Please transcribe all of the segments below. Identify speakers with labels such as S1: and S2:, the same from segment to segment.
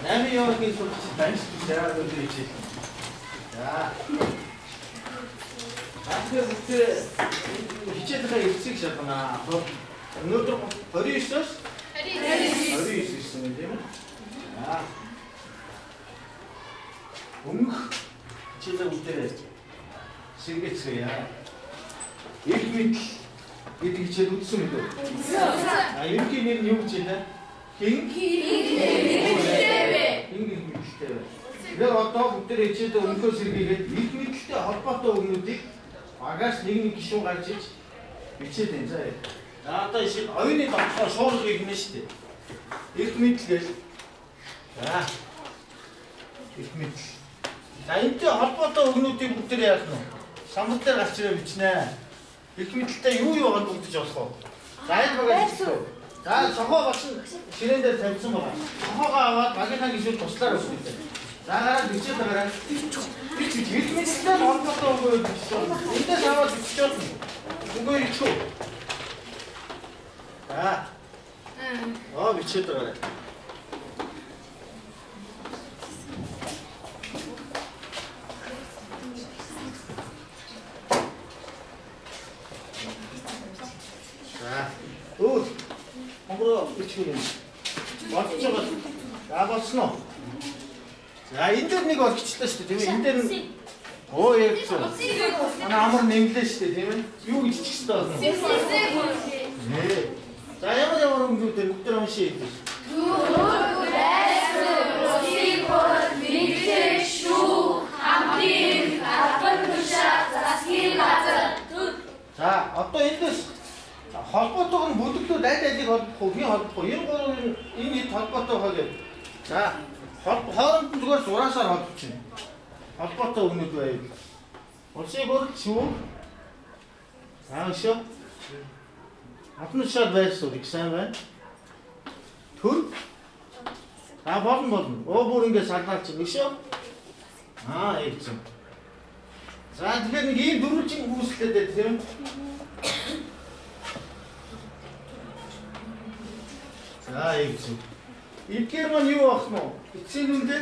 S1: 8 явуулын сурагч данж зараад өгч хичээл. За. Тэгэхээр хичээлээ эцэг шатна. Өнөөдөр 29-оос 29 гэсэн юм тийм ээ. За. Өмнөх хичээлээ үдээ сэргээцгээе. Их мэдл гэдэг хичээл үзсэн үү? А ерөнхий нэр нь юу гэж байна? Хин мэдэлтэй. Тэгэхээр одоо бүгд хичээлээ өмнөхөөс сэргээгээд их мэдэлтэй холбоотой өгнүүдийг багаас нэг гишүүн гарч иж бичээд байна. За одоо ишиг оюуны тогтолцоо шуургыг нэ шүү дээ. Их мэдл гэж. За. Их мэдл. За энэтэй холбоотой өгнүүдийг бүгд яах нь вэ? Самбар дээр гарч ирээ бичнэ. Их мэдэлтэй юу байгаад үлдэж болох вэ? За энэ багаас бичсэн. За цохоо багш ширээн дээр тавьсан байна. Цохоогоо аваад багийнхаа гишүүн туслаар өгсөн. За гараад бичээд байгаарай. Бич их мэдэлтэй холбоотой өгөө бичсэн. Эндээс аваад биччихвэл үгүй ичүү. За. Бичээд байгаарай. Монгол бичгүй юм. Бодож байгаа. За болсон уу? За энэ дээр нэг олчихлаа шүү дээ тийм ээ. Энэ дээр яг зөв. Манай амар нэмлээ шүү дээ тийм ээ. Юу гэж чих хэвээр байна. Нээ. За ямар өмнөдөр бүгд уншия. За одоо эндээс холбоотойг нь бүлэглүүд аль алийг холбох уу, хин холбох уу? Энэ гурвын энэ холбоотой хаа гэдэг. За хооронд нь зүгээр зураасаар холбочихно. Холбоотой өгнүүд байв. Улсын хурд шүү. Хаашаа? Апнушаад байсан их сайн байна. Төр. Болно. Бүр ингэ салгаач юм шүү. Ийцэн. За тэгэхээр нэг ийм дөрвөлжин үүсэлтэй тийм. За ийцэн. Эдгээр маань юу ах нь вэ? Эцсийн үндэ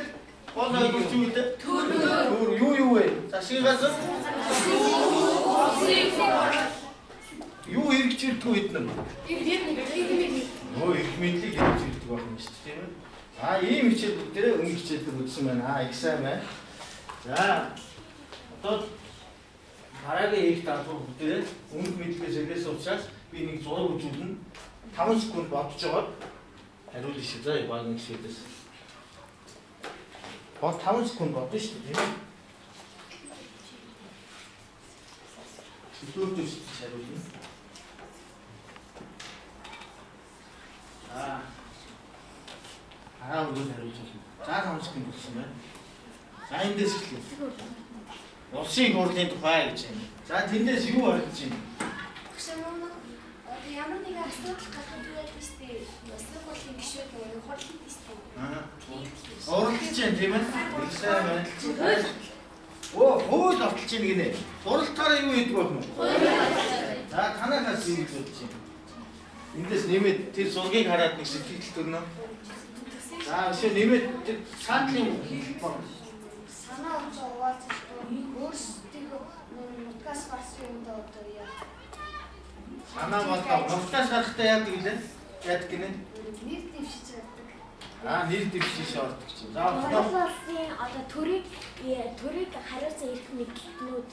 S1: гол ойлгож юу гэдэг? Төр юу вэ? Засгийн газар. Юу хэрэгжүүлдэг вэ эднэр? Их мэдлэг хэрэгжүүлдэг байх юм шүү дээ тийм ээ. Ийм хичээл бүгдээ өмнө хичээлээр үзсэн байна. Их сайн байна. За одоо дараагийн их даалгавар бүгдээ өмнөх мэдлэгээс өгөөс учраас би нэг зураг үзүүлнэ. 5 секунд бодож байгаа. Хариулна шүү дээ. Баг нэг шийдээс. Бод 5 секунд бодно шүү дээ. Чөлөөтэй шүү дээ хариулна. Үгүй хариулж байна. За 5 секунд болсон байна. За эндээс эхлэв. Улсын хурлын тухай гэж байна. За тэндээс юу ойлгож байна?
S2: Ямар нэг асуудал гарах гэдэг шүү дээ. Улсын хурлын гишүүд нэг хурлын шүү дээ.
S1: Уралдаж байна тийм ээ? Их сайн байна. Хууль авталж байна гинэ. Уралдахаараа юу хийдэг байх нь? За танахаас юу гэж бодож байна? Эндээс нэмээд тэр зургийг хараад нэг сэтгэл төрнө. За өшөө нэмээд цаатлын
S2: санаа онцоо хуваалцаж өөрсдөө нутгаас гарсан юм даа одоо яа.
S1: Санаа болоо нутгаас гарахтаа яадаг гэлээ? Яадаг гинэ?
S2: Нэр дэвшиж байдаг.
S1: Нэр дэвшиж ордог чинь. За
S3: улсын одоо төрийг хариуцсан эрх мэдлэгнүүд.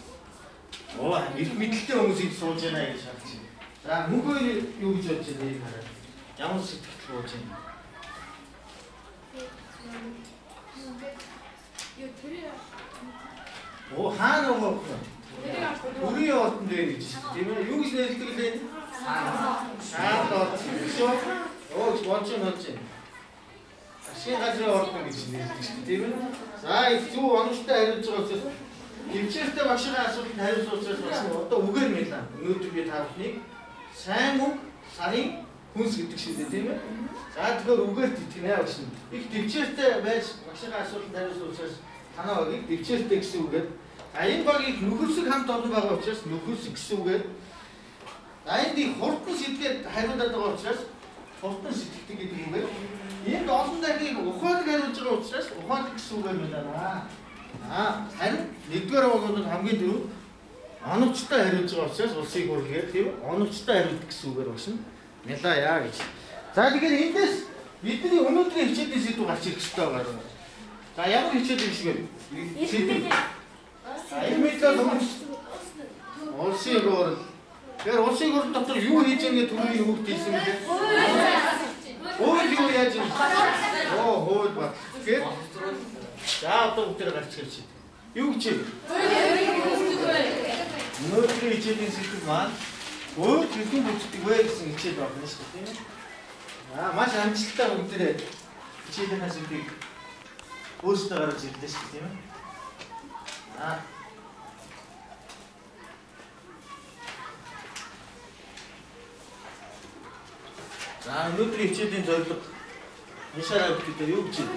S1: Эрх мэдлэлтэй хүмүүс энд сууж байна гэж шаардж байна. За мөнгөө юу гэж бодож байна хараад. Ямар сэтгэл бууж байна? Хаана байгаа вэ? Бүрийн ордон дээр гэж тийм ээ. Юу гэж нэрлэдэг лээ? Шаад ордон шүү. Болж байна. Ашиг газрын ордон гэж нэрлэдэг шүү тийм ээ. За зөв оновчтой хариулж байгаа учраас төвчээртэй багшийн асуултанд хариулсан учраас бас одоо үгээр мэлээ. Өнөөдөр би та бүхнийг сайн үг сарын хүнс гэдэг шүү дээ тийм ээ. За тэгэхээр үгээр тэтгэнэ багш. Их төвчээртэй байж багшийн асуултанд хариулсан учраас танаа багийг төвчээртэй гэсэн үгээр энэ багийг нөхөрсөг хамт олон байгаа учраас нөхөрсөг гэсэн үгээр энд их хурдан сэдвээр хариулдаг байгаа учраас хурдан сэтгэдэг гэдэг үгээр энд олон дахийг ухаалаг хариулж байгаа учраас ухаалаг гэсэн үгээр байна. Харин нэгдүгээр бол хамгийн түрүү оновчтой хариулж байгаа учраас улсыг хүргээд тийм оновчтой хариулдаг гэсэн үгээр болно. Нялаа гэж. За тэгэхээр эндээс бидний өнөөдрийн хичээлийн сэдв гарч ирэх хэрэгтэй байгаа. За ямар хичээл юм шиг вэ? Ирмэдэл улсын гол. Тэр улсын гол дотор юу хийж байгаа түрүүний хөвгт хэлсэн мэт. Өөр юу яаж юм? Хөөд ба. Тэгэхээр за одоо бүгд гарч ирж байна. Юу гэж юм? Өнөөдрийн хичээлийн сэдв маань өөр хэрхэн бүждэг вэ гэсэн хичээл байна шүү дээ. Маш амжилттай бүгдээ хичээлийн сэдвийг өөрсдөө гаргаж ирлээ шүү дээ, тийм ээ. За өнөөдрийн хичээлийн зорилго Нишараа бүгдээ юу гэж байна?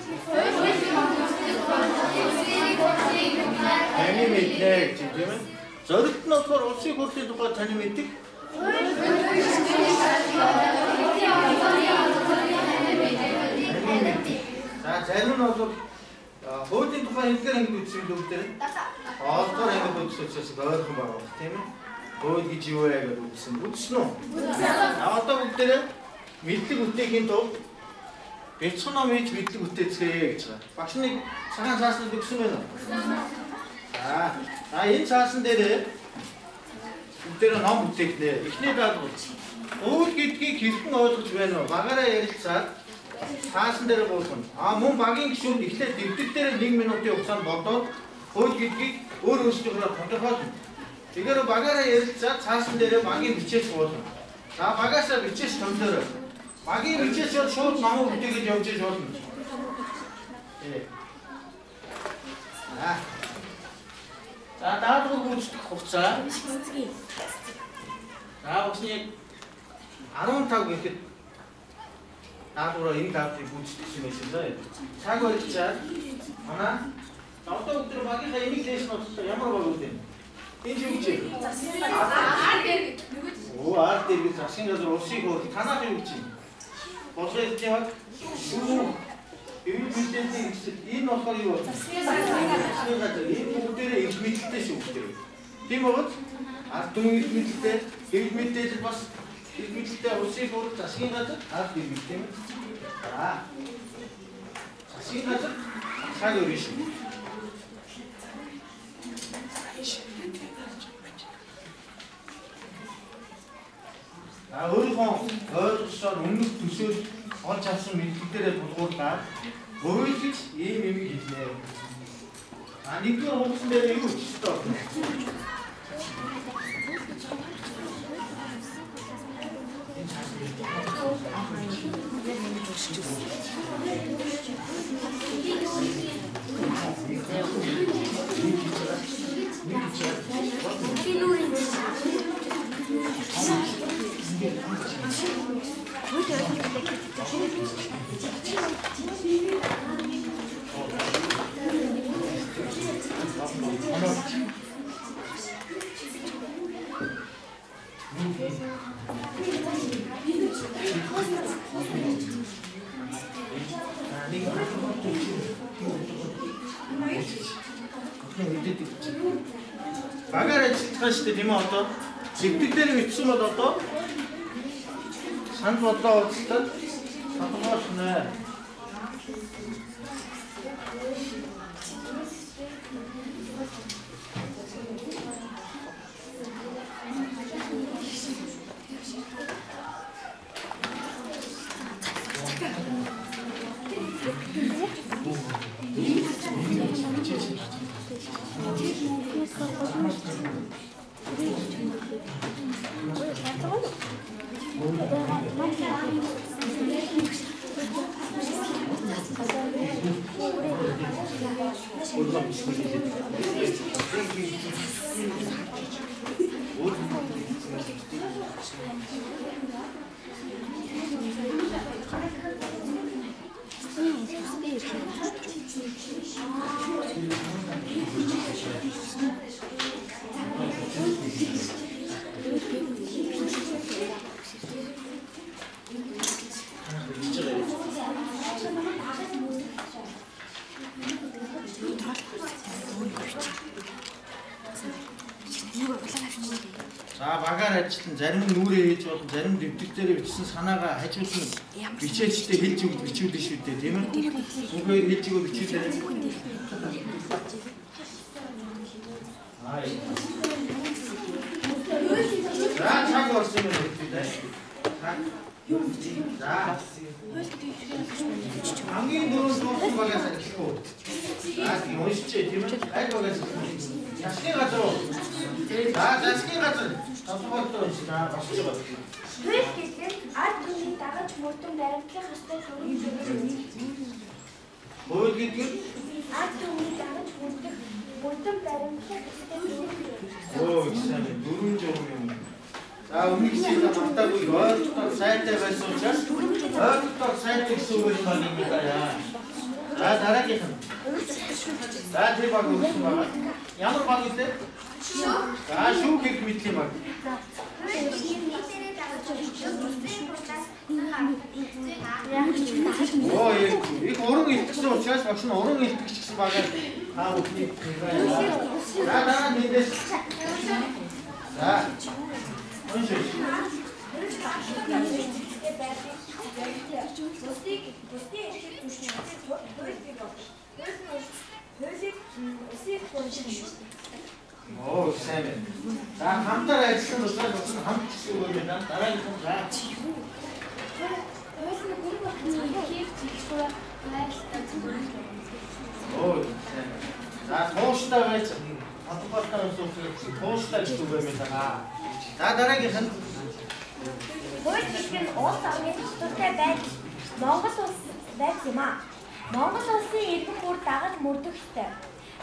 S1: Таны мэднэ гэж тийм ээ. Зорилт нь болохоор улсын хурлын тухай таны мэддэг. За зарим нь бол хуулийн тухай эдгээр ангид үзсэн л бүгдээ. Олдор ангид үзсэн учраас ойрхон байгаа байна тийм ээ. Хууль гэж юу вэ гэж үзсэн. Үзсэн үү? Одоо бүгдээ мэдлэг бүтээхийн тулд бяцхан ном хийж мэдлэг бүтээцгээе гэж байгаа. Багш нэг цагаан цаасанд өгсөн байна уу? Энэ цаасан дээр бүгдээ ном бүтээгнэ. Эхний даалгавар. Хууль гэдгийг хэрхэн ойлгож байна вэ? Багаараа ярилцаад цаасан дээр гуйхна. Мөн багийн гишүүнд эхлээд дэвтэр дээр 1 минутын хугацаанд бодоод хууль гэдгийг өөр өөрсдийнхөө тодорхойлно. Тэгэхээр багаараа ярилцаад цаасан дээр багийн бичээс гуйхна. За багаасаа бичээс томдороо. Багийн бичээс шууд ном бүтээгээд явж иж болно. За даалгавар гүйцэтгэх хугацаа. За усны 15 гэхэд даалгавраа энэ даалгаврыг гүйцэтгэсэн байсан даа. Цаг барьцаад манай одоо өдөр багийнхаа имиглэшн бодлоо ямар баг үү? Энэ юу гэж? Арт дээр засгийн газар улсын хууль танах юу гэж? Бодлоо яг мэдээллийн энэ болохоор юу вэ? Засгийн газар энэ бүгдээрээ их мэдлэлтэй шүү бүгдээ. Тийм үү? Ард түмэн мэдлэлтэй, их мэдээлэл бас их мэдлэлтэй улсын хууль засгийн газар ард ирэх тийм үү? Засгийн газар цаг өргөн шүү. Өөрийнхөө ойлгосоор өмнөх төсөөл олж авсан мэдлэгээрээ тулгуурлаад хууль гэж ийм юм хэлнэ. Нэгдүгээр хугацаанд дээр юу ч ёстой. Багаар ажиллах шүү дээ тийм үү одоо зэгдэг дээр бичсэн бол одоо санд бодлоо уулзтал тодорхойлно. ажилтан зарим нь нүрээ хийж болно, зарим нь дэвтэг дээр бичсэн санаагаа хажуулсан бичээлчтэй хэлж өгч бичүүлнэ шүү дээ, тийм ээ? Үгээр хэлж өгөө бичүүлээ. За цаг орсон юм хэлээ. За. Хамгийн дөрөв дууссан багаас хэлэхгүй. Уншичээ тийм ээ? Аль багаас ясны газар уу? За засгийн газар. Тодорхойлолт уншина босч байгаа.
S3: Хууль гэдэг ард түмний дагаж мөрдөн баримтлах ёстой төрийн зөвлөмж.
S1: Хууль гэдэг
S3: Ард түмний дагаж мөрдөн баримтлах ёстой төрийн зөвлөмж.
S1: оо сайн дөрвөн журам юм. За өмнөх хичээлд мартаагүй ойлголтоор сайтай байсан учраас ойлголтоор сайтай гэсэн үг юм байна. За дараагийнх нь. За тэр баг өгсөн байгаа. Ямар баг вэ? За шүүх хэрэг мэдлийн баг. Оо их уран илтгэсэн учраас багш нь уран илтгэж гэсэн багаар таа бүхний. За дараа нь эндээс. За. Уншиж. Оо сайн байна. За хамтаар ажилласан болохоор бас хамт гэсэн үг юм байна. Дараагийн хүн за. Оо сайн. За тууштай байж хатбалтаа өсөж тууштай гэсэн үг юм байна. За дараагийнх нь
S3: Хууль гэдэг нь улс орны төвтэй байж Монгол улс байж юм аа. Монгол улсын иргэн бүр дагаж мөрдөх ёстой.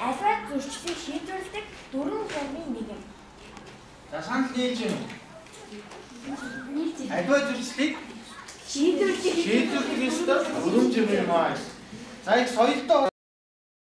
S3: Аливаа зөрчлийг шийдвэрлэдэг дөрвөн замын нэг юм.
S1: за санал нээж юм. Аливаа зөрчлийг
S3: Шийдвэрлэх
S1: шийдвэрлэх ёстой өрөмж юм аа. За их соёлтой